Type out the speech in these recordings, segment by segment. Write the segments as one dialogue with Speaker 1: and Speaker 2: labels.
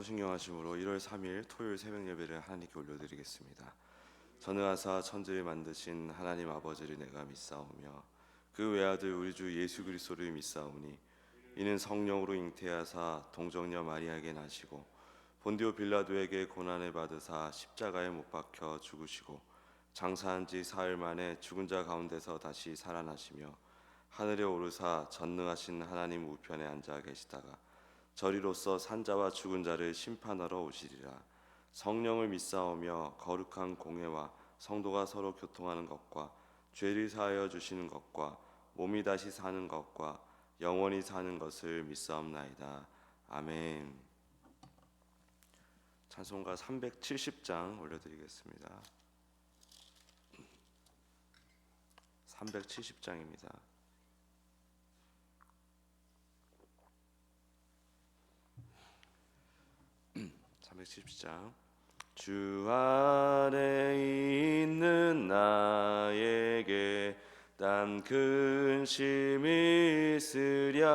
Speaker 1: 신경하심으로 1월 3일 토요일 새벽 예배를 하나님께 올려드리겠습니다. 전능하사 천지를 만드신 하나님 아버지를 내가 믿사오며 그 외아들 우리 주 예수 그리스도를 믿사오니 이는 성령으로 잉태하사 동정녀 마리아에게 나시고 본디오 빌라도에게 고난을 받으사 십자가에 못 박혀 죽으시고 장사한 지 사흘 만에 죽은 자 가운데서 다시 살아나시며 하늘에 오르사 전능하신 하나님 우편에 앉아 계시다가 저리로서 산자와 죽은 자를 심판하러 오시리라. 성령을 믿사오며 거룩한 공회와 성도가 서로 교통하는 것과 죄를 사하여 주시는 것과 몸이 다시 사는 것과 영원히 사는 것을 믿사옵나이다. 아멘. 찬송가 370장 올려드리겠습니다. 370장입니다. 370장. 주 안에 있는 나에게 단 근심이 있으랴.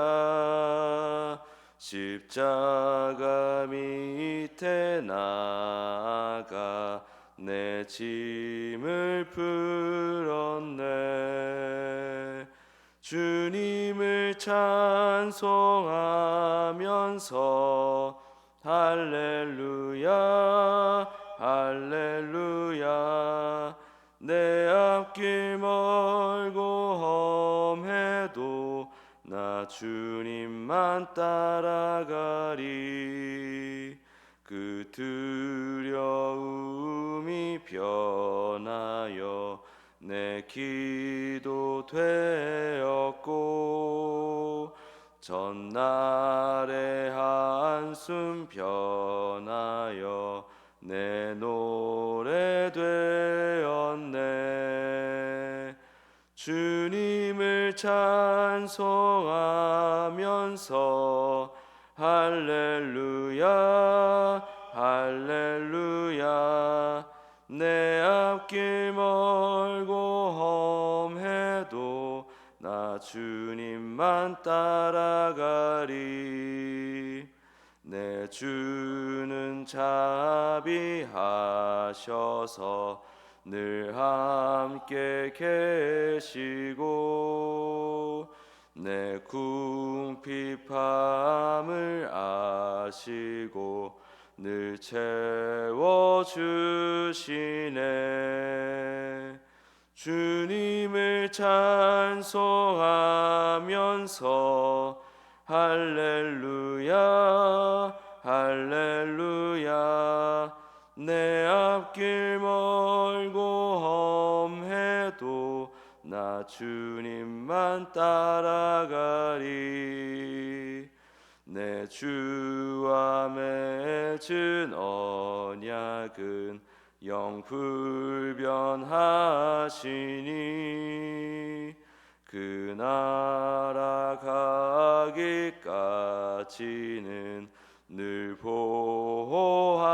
Speaker 1: 십자가 밑에 나아가 내 짐을 풀었네. 주님을 찬송하면서 할렐루야 할렐루야. 내 앞길 멀고 험해도 나 주님만 따라가리. 그 두려움이 변하여 내 기도 되었고 전날의 한숨 변하여 내 노래 되었네. 주님을 찬송하면서 할렐루야 할렐루야. 내 앞길 멀고 험해도 나 주님만 따라가리. 내 주는 자비하셔서 늘 함께 계시고 내 궁핍함을 아시고 늘 채워주시네. 주님을 찬송하면서 할렐루야 할렐루야. 내 앞길 멀고 험해도 나 주님만 따라가리. 내 주와 맺은 언약은 영불변하시니 그 나라 가기까지는 늘 보호하시네.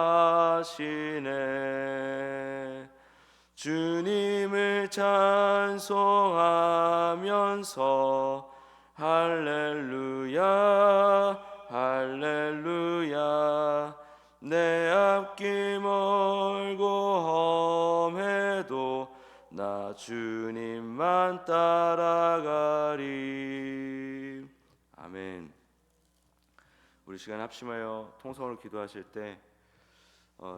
Speaker 1: 주님을 찬송하면서 할렐루야 할렐루야. 내 앞길 멀고 험해도 나 주님만 따라가리. 아멘. 우리 시간 합심하여 통성으로 기도하실 때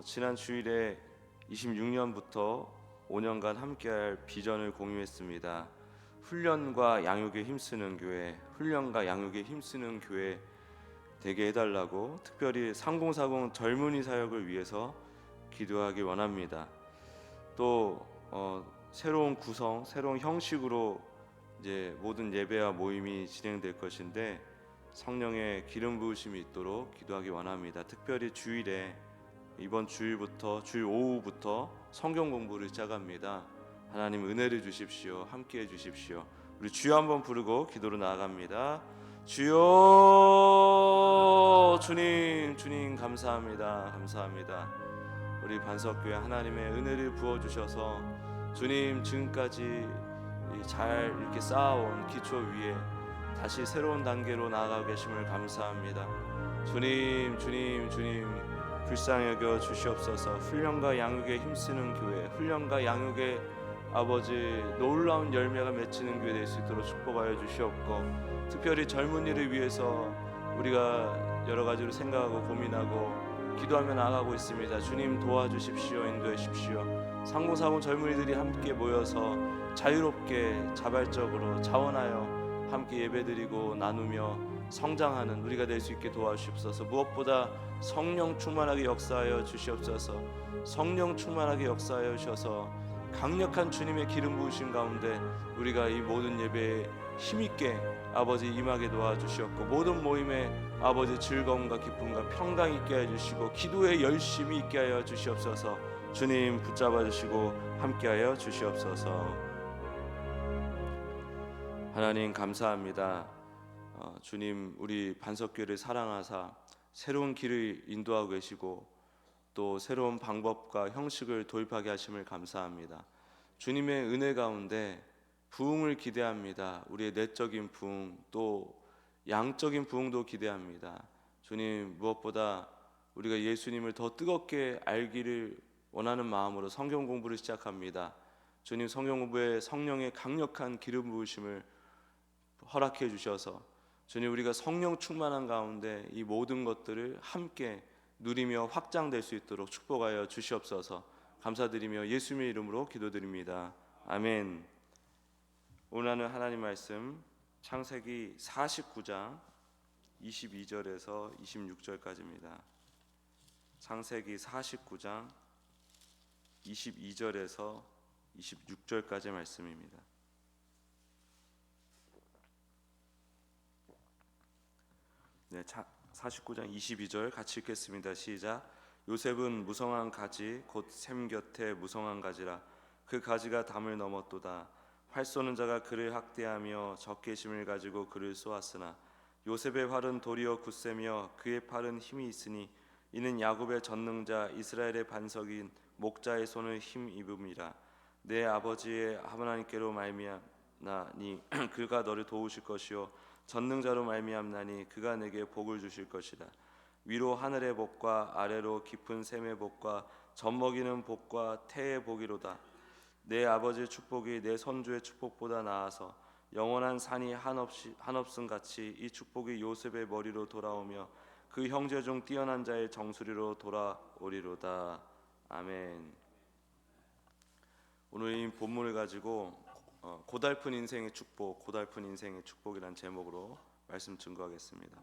Speaker 1: 지난 주일에 26년부터 5년간 함께할 비전을 공유했습니다. 훈련과 양육에 힘쓰는 교회, 훈련과 양육에 힘쓰는 교회 되게 해달라고 특별히 3040 젊은이 사역을 위해서 기도하기 원합니다. 또 새로운 구성, 새로운 형식으로 이제 모든 예배와 모임이 진행될 것인데 성령의 기름 부으심이 있도록 기도하기 원합니다. 특별히 주일에 이번 주일부터 주일 오후부터 성경 공부를 시작합니다. 하나님 은혜를 주십시오. 함께해 주십시오. 우리 주여 한번 부르고 기도로 나아갑니다. 주여. 주님 감사합니다. 감사합니다. 우리 반석교회 하나님의 은혜를 부어주셔서 주님 지금까지 잘 이렇게 쌓아온 기초 위에 다시 새로운 단계로 나아가고 계심을 감사합니다. 주님, 주님, 주님, 불쌍히 여겨 주시옵소서. 훈련과 양육에 힘쓰는 교회, 훈련과 양육에 아버지 놀라운 열매가 맺히는 교회 될 수 있도록 축복하여 주시옵고, 특별히 젊은이를 위해서 우리가 여러 가지로 생각하고 고민하고 기도하며 나아가고 있습니다. 주님 도와주십시오. 인도해 주십시오. 상공사공 젊은이들이 함께 모여서 자유롭게 자발적으로 자원하여 함께 예배드리고 나누며 성장하는 우리가 될 수 있게 도와주시옵소서. 무엇보다 성령 충만하게 역사하여 주시옵소서. 성령 충만하게 역사하여 주셔서 강력한 주님의 기름 부으신 가운데 우리가 이 모든 예배에 힘있게 아버지 임하게 도와주시옵고, 모든 모임에 아버지 즐거움과 기쁨과 평강 있게 해주시고, 기도에 열심히 있게 하여 주시옵소서. 주님 붙잡아 주시고 함께 하여 주시옵소서. 하나님 감사합니다. 주님 우리 반석교회를 사랑하사 새로운 길을 인도하고 계시고 또 새로운 방법과 형식을 도입하게 하심을 감사합니다. 주님의 은혜 가운데 부흥을 기대합니다. 우리의 내적인 부흥 또 양적인 부흥도 기대합니다. 주님 무엇보다 우리가 예수님을 더 뜨겁게 알기를 원하는 마음으로 성경 공부를 시작합니다. 주님 성경 공부에 성령의 강력한 기름 부으심을 허락해 주셔서 주님 우리가 성령 충만한 가운데 이 모든 것들을 함께 누리며 확장될 수 있도록 축복하여 주시옵소서. 감사드리며 예수님의 이름으로 기도드립니다. 아멘. 오늘 하나님 말씀 창세기 49장 22절에서 26절까지입니다. 창세기 49장 22절에서 26절까지의 말씀입니다. 네, 49장 22절 같이 읽겠습니다. 시작. 요셉은 무성한 가지 곧 샘 곁에 무성한 가지라. 그 가지가 담을 넘었도다. 활 쏘는 자가 그를 학대하며 적개심을 가지고 그를 쏘았으나 요셉의 활은 도리어 굳세며 그의 팔은 힘이 있으니 이는 야곱의 전능자 이스라엘의 반석인 목자의 손을 힘입음이라. 내 아버지의 하나님께로 말미암나니 그가 너를 도우실 것이요 전능자로 말미암나니 그가 내게 복을 주실 것이다. 위로 하늘의 복과 아래로 깊은 샘의 복과 젖먹이는 복과 태의 복이로다. 내 아버지의 축복이 내 선주의 축복보다 나아서 영원한 산이 한없음 같이 이 축복이 요셉의 머리로 돌아오며 그 형제 중 뛰어난 자의 정수리로 돌아오리로다. 아멘. 오늘 이 본문을 가지고 고달픈 인생의 축복, 고달픈 인생의 축복이란 제목으로 말씀 증거하겠습니다.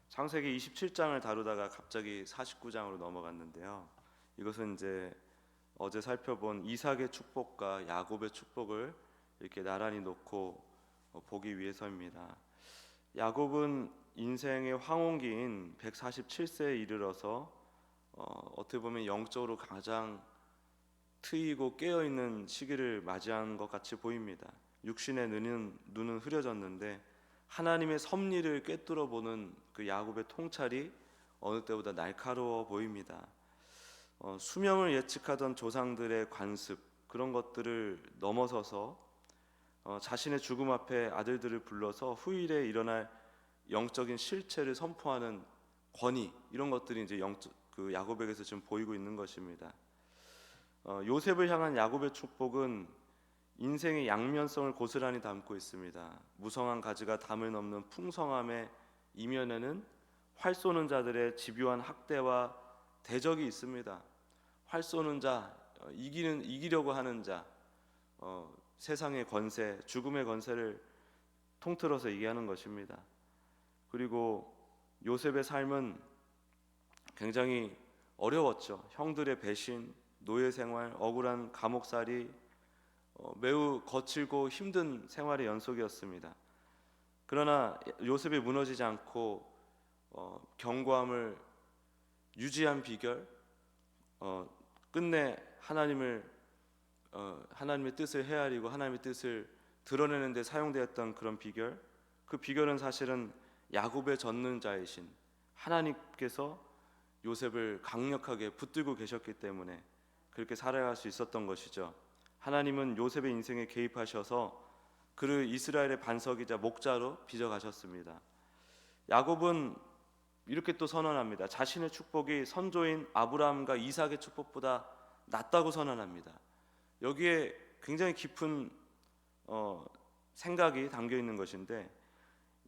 Speaker 1: 창세기 27장을 다루다가 갑자기 49장으로 넘어갔는데요. 이것은 이제 어제 살펴본 이삭의 축복과 야곱의 축복을 이렇게 나란히 놓고 보기 위해서입니다. 야곱은 인생의 황혼기인 147세에 이르러서 어떻게 보면 영적으로 가장 트이고 깨어있는 시기를 맞이한 것 같이 보입니다. 육신의 눈은 흐려졌는데 하나님의 섭리를 꿰뚫어 보는 그 야곱의 통찰이 어느 때보다 날카로워 보입니다. 수명을 예측하던 조상들의 관습 그런 것들을 넘어서서 자신의 죽음 앞에 아들들을 불러서 후일에 일어날 영적인 실체를 선포하는 권위 이런 것들이 이제 그 야곱에게서 지금 보이고 있는 것입니다. 요셉을 향한 야곱의 축복은 인생의 양면성을 고스란히 담고 있습니다. 무성한 가지가 담을 넘는 풍성함의 이면에는 활 쏘는 자들의 집요한 학대와 대적이 있습니다. 활 쏘는 자, 이기려고 하는 자, 세상의 권세, 죽음의 권세를 통틀어서 얘기하는 것입니다. 그리고 요셉의 삶은 굉장히 어려웠죠. 형들의 배신, 노예 생활, 억울한 감옥살이, 매우 거칠고 힘든 생활의 연속이었습니다. 그러나 요셉이 무너지지 않고 견고함을 유지한 비결, 끝내 하나님의 뜻을 헤아리고 하나님의 뜻을 드러내는 데 사용되었던 그런 비결, 그 비결은 사실은 야곱의 전능자이신 하나님께서 요셉을 강력하게 붙들고 계셨기 때문에 그렇게 살아갈 수 있었던 것이죠. 하나님은 요셉의 인생에 개입하셔서 그를 이스라엘의 반석이자 목자로 빚어가셨습니다. 야곱은 이렇게 또 선언합니다. 자신의 축복이 선조인 아브라함과 이삭의 축복보다 낫다고 선언합니다. 여기에 굉장히 깊은 생각이 담겨 있는 것인데,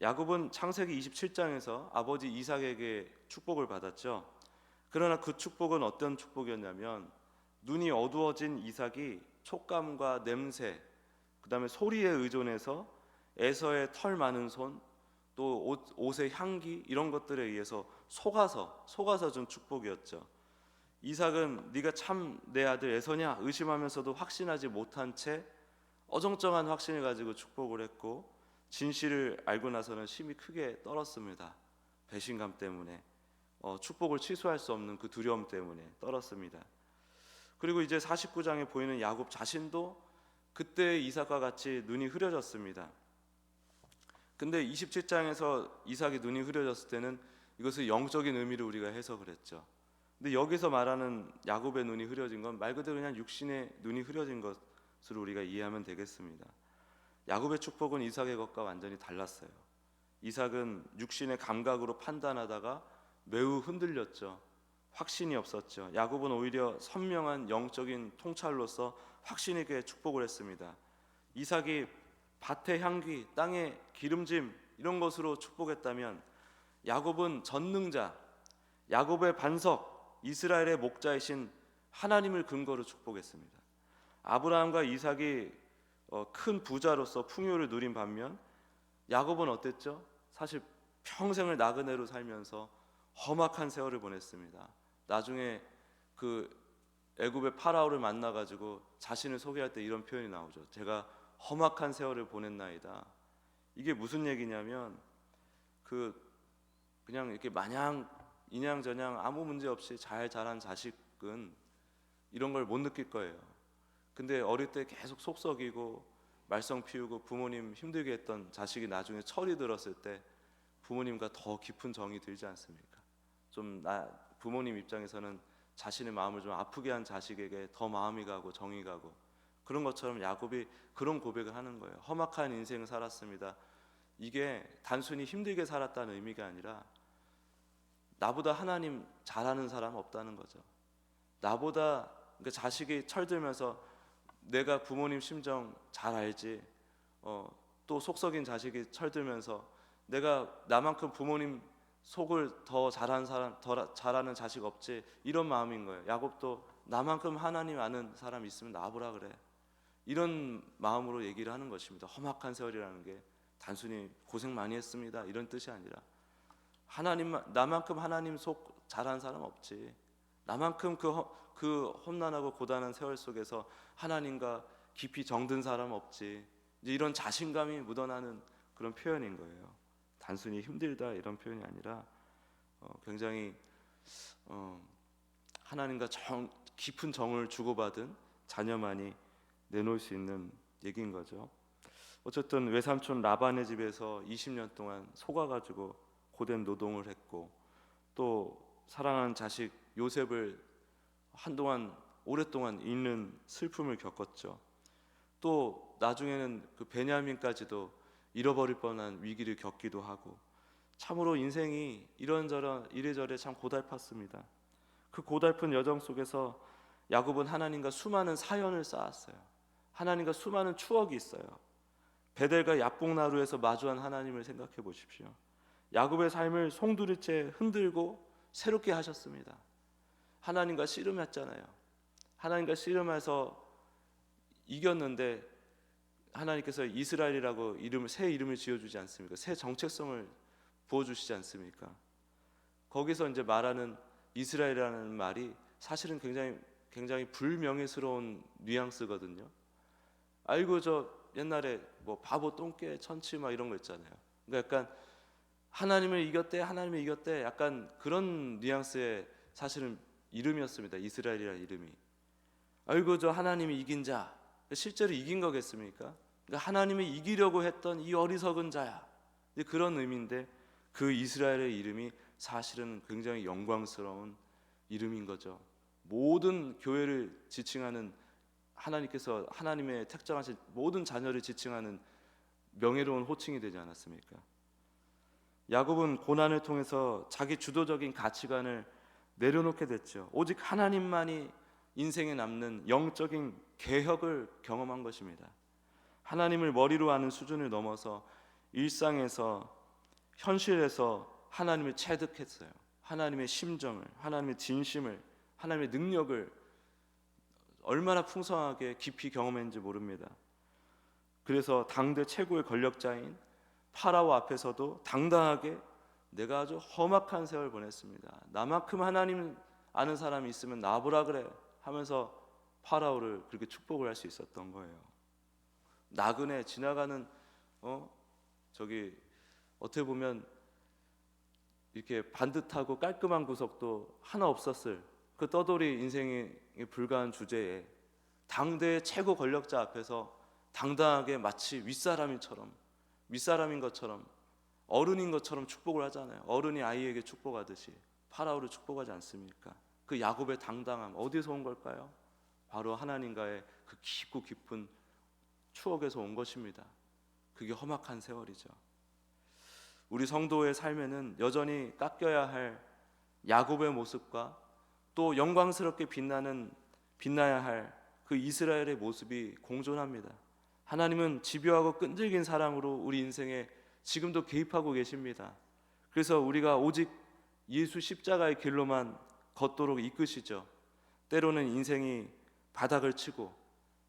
Speaker 1: 야곱은 창세기 27장에서 아버지 이삭에게 축복을 받았죠. 그러나 그 축복은 어떤 축복이었냐면, 눈이 어두워진 이삭이 촉감과 냄새, 그 다음에 소리에 의존해서 에서의 털 많은 손, 또 옷의 향기, 이런 것들에 의해서 속아서 준 축복이었죠. 이삭은 네가 참 내 아들 에서냐 의심하면서도 확신하지 못한 채 어정쩡한 확신을 가지고 축복을 했고, 진실을 알고 나서는 심히 크게 떨었습니다. 배신감 때문에, 축복을 취소할 수 없는 그 두려움 때문에 떨었습니다. 그리고 이제 49장에 보이는 야곱 자신도 그때 이삭과 같이 눈이 흐려졌습니다. 근데 27장에서 이삭이 눈이 흐려졌을 때는 이것을 영적인 의미로 우리가 해석을 했죠. 근데 여기서 말하는 야곱의 눈이 흐려진 건 말 그대로 그냥 육신의 눈이 흐려진 것으로 우리가 이해하면 되겠습니다. 야곱의 축복은 이삭의 것과 완전히 달랐어요. 이삭은 육신의 감각으로 판단하다가 매우 흔들렸죠. 확신이 없었죠. 야곱은 오히려 선명한 영적인 통찰로서 확신 있게 축복을 했습니다. 이삭이 밭의 향기, 땅의 기름짐, 이런 것으로 축복했다면, 야곱은 전능자, 야곱의 반석, 이스라엘의 목자이신 하나님을 근거로 축복했습니다. 아브라함과 이삭이 큰 부자로서 풍요를 누린 반면, 야곱은 어땠죠? 사실 평생을 나그네로 살면서 험악한 세월을 보냈습니다. 나중에 그 애굽의 파라오를 만나가지고 자신을 소개할 때 이런 표현이 나오죠. 제가 험악한 세월을 보냈나이다. 이게 무슨 얘기냐면, 그냥 이렇게 마냥 인양저냥 아무 문제 없이 잘 자란 자식은 이런 걸 못 느낄 거예요. 근데 어릴 때 계속 속썩이고 말썽 피우고 부모님 힘들게 했던 자식이 나중에 철이 들었을 때 부모님과 더 깊은 정이 들지 않습니까? 부모님 입장에서는 자신의 마음을 좀 아프게 한 자식에게 더 마음이 가고 정이 가고, 그런 것처럼 야곱이 그런 고백을 하는 거예요. 험악한 인생을 살았습니다. 이게 단순히 힘들게 살았다는 의미가 아니라 나보다 하나님 잘하는 사람 없다는 거죠. 나보다, 그러니까 자식이 철들면서 내가 부모님 심정 잘 알지, 또 속썩인 자식이 철들면서 내가 나만큼 부모님 속을 더 잘하는 사람, 더 잘하는 자식 없지, 이런 마음인 거예요. 야곱도 나만큼 하나님 아는 사람 있으면 나보라 그래, 이런 마음으로 얘기를 하는 것입니다. 험악한 세월이라는 게 단순히 고생 많이 했습니다 이런 뜻이 아니라, 나만큼 하나님 속 잘하는 사람 없지, 나만큼 그 험난하고 고단한 세월 속에서 하나님과 깊이 정든 사람 없지, 이제 이런 자신감이 묻어나는 그런 표현인 거예요. 단순히 힘들다 이런 표현이 아니라 굉장히 하나님과 깊은 정을 주고받은 자녀만이 내놓을 수 있는 얘기인 거죠. 어쨌든 외삼촌 라반의 집에서 20년 동안 속아가지고 고된 노동을 했고, 또 사랑하는 자식 요셉을 오랫동안 잃는 슬픔을 겪었죠. 또 나중에는 그 베냐민까지도 잃어버릴 뻔한 위기를 겪기도 하고, 참으로 인생이 이래저래 참 고달팠습니다. 그 고달픈 여정 속에서 야곱은 하나님과 수많은 사연을 쌓았어요. 하나님과 수많은 추억이 있어요. 베델과 야복나루에서 마주한 하나님을 생각해 보십시오. 야곱의 삶을 송두리째 흔들고 새롭게 하셨습니다. 하나님과 씨름했잖아요. 하나님과 씨름해서 이겼는데 하나님께서 이스라엘이라고 새 이름을 지어주지 않습니까? 새 정체성을 부어주시지 않습니까? 거기서 이제 말하는 이스라엘이라는 말이 사실은 굉장히 불명예스러운 뉘앙스거든요. 아이고 저 옛날에 뭐 바보 똥개 천치 막 이런 거 있잖아요. 그러니까 약간 하나님을 이겼대 약간 그런 뉘앙스의 사실은 이름이었습니다. 이스라엘이라는 이름이. 아이고 저 하나님이 이긴 자, 실제로 이긴 거겠습니까? 그러니까 하나님이 이기려고 했던 이 어리석은 자야, 그런 의미인데, 그 이스라엘의 이름이 사실은 굉장히 영광스러운 이름인 거죠. 모든 교회를 지칭하는, 하나님께서 하나님의 택정하신 모든 자녀를 지칭하는 명예로운 호칭이 되지 않았습니까? 야곱은 고난을 통해서 자기 주도적인 가치관을 내려놓게 됐죠. 오직 하나님만이 인생에 남는 영적인 개혁을 경험한 것입니다. 하나님을 머리로 아는 수준을 넘어서 일상에서, 현실에서 하나님을 체득했어요. 하나님의 심정을, 하나님의 진심을, 하나님의 능력을 얼마나 풍성하게 깊이 경험했는지 모릅니다. 그래서 당대 최고의 권력자인 파라오 앞에서도 당당하게 내가 아주 험악한 세월을 보냈습니다. 나만큼 하나님 아는 사람이 있으면 나보라 그래 하면서 파라오를 그렇게 축복을 할 수 있었던 거예요. 나그네 지나가는 저기 어떻게 보면 이렇게 반듯하고 깔끔한 구석도 하나 없었을 그 떠돌이 인생에 불과한 주제에 당대의 최고 권력자 앞에서 당당하게 마치 윗사람인 것처럼 어른인 것처럼 축복을 하잖아요. 어른이 아이에게 축복하듯이 파라오를 축복하지 않습니까? 그 야곱의 당당함 어디서 온 걸까요? 바로 하나님과의 그 깊고 깊은 추억에서 온 것입니다. 그게 험악한 세월이죠. 우리 성도의 삶에는 여전히 깎여야 할 야곱의 모습과 또 영광스럽게 빛나야 할 그 이스라엘의 모습이 공존합니다. 하나님은 집요하고 끈질긴 사랑으로 우리 인생에 지금도 개입하고 계십니다. 그래서 우리가 오직 예수 십자가의 길로만 걷도록 이끄시죠. 때로는 인생이 바닥을 치고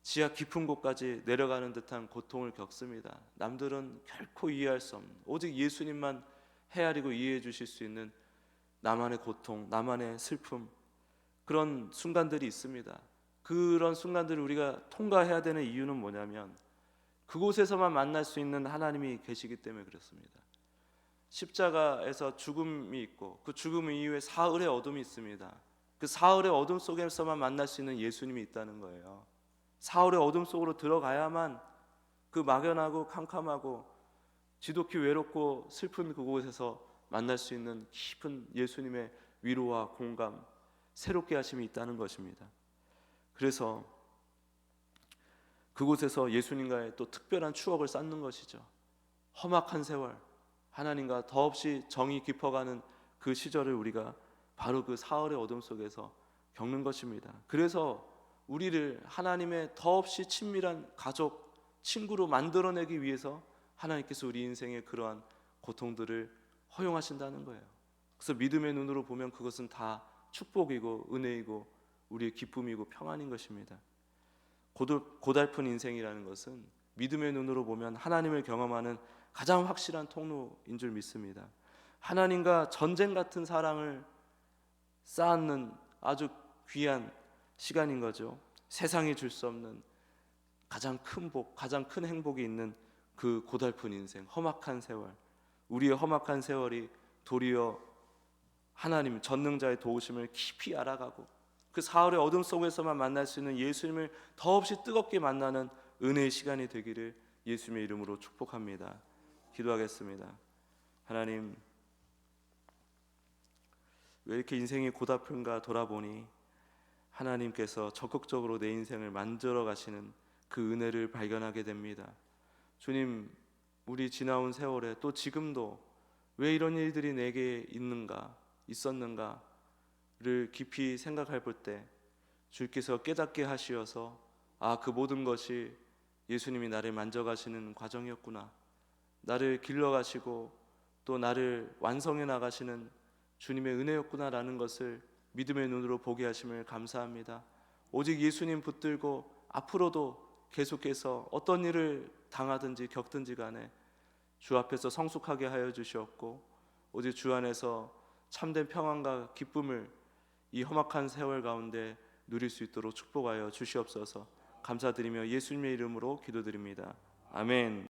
Speaker 1: 지하 깊은 곳까지 내려가는 듯한 고통을 겪습니다. 남들은 결코 이해할 수 없는, 오직 예수님만 헤아리고 이해해 주실 수 있는 나만의 고통, 나만의 슬픔, 그런 순간들이 있습니다. 그런 순간들을 우리가 통과해야 되는 이유는 뭐냐면 그곳에서만 만날 수 있는 하나님이 계시기 때문에 그렇습니다. 십자가에서 죽음이 있고 그 죽음 이후에 사흘의 어둠이 있습니다. 그 사흘의 어둠 속에서만 만날 수 있는 예수님이 있다는 거예요. 사흘의 어둠 속으로 들어가야만 그 막연하고 캄캄하고 지독히 외롭고 슬픈 그곳에서 만날 수 있는 깊은 예수님의 위로와 공감, 새롭게 하심이 있다는 것입니다. 그래서 그곳에서 예수님과의 또 특별한 추억을 쌓는 것이죠. 험악한 세월, 하나님과 더없이 정이 깊어가는 그 시절을 우리가 바로 그 사흘의 어둠 속에서 겪는 것입니다. 그래서 우리를 하나님의 더없이 친밀한 가족, 친구로 만들어내기 위해서 하나님께서 우리 인생의 그러한 고통들을 허용하신다는 거예요. 그래서 믿음의 눈으로 보면 그것은 다 축복이고 은혜이고 우리의 기쁨이고 평안인 것입니다. 고달픈 인생이라는 것은 믿음의 눈으로 보면 하나님을 경험하는 가장 확실한 통로인 줄 믿습니다. 하나님과 전쟁 같은 사랑을 쌓는 아주 귀한 시간인 거죠. 세상이 줄 수 없는 가장 큰 복, 가장 큰 행복이 있는 그 고달픈 인생, 험악한 세월, 우리의 험악한 세월이 도리어 하나님 전능자의 도우심을 깊이 알아가고 그 사흘의 어둠 속에서만 만날 수 있는 예수님을 더없이 뜨겁게 만나는 은혜의 시간이 되기를 예수님의 이름으로 축복합니다. 기도하겠습니다. 하나님, 왜 이렇게 인생이 고달픈가 돌아보니 하나님께서 적극적으로 내 인생을 만들어 가시는 그 은혜를 발견하게 됩니다. 주님, 우리 지나온 세월에 또 지금도 왜 이런 일들이 내게 있었는가를 깊이 생각해 볼 때 주께서 깨닫게 하시어서 그 모든 것이 예수님이 나를 만져가시는 과정이었구나, 나를 길러가시고 또 나를 완성해 나가시는 주님의 은혜였구나라는 것을 믿음의 눈으로 보게 하심을 감사합니다. 오직 예수님 붙들고 앞으로도 계속해서 어떤 일을 당하든지 겪든지 간에 주 앞에서 성숙하게 하여 주시옵고 오직 주 안에서 참된 평안과 기쁨을 이 험악한 세월 가운데 누릴 수 있도록 축복하여 주시옵소서. 감사드리며 예수님의 이름으로 기도드립니다. 아멘.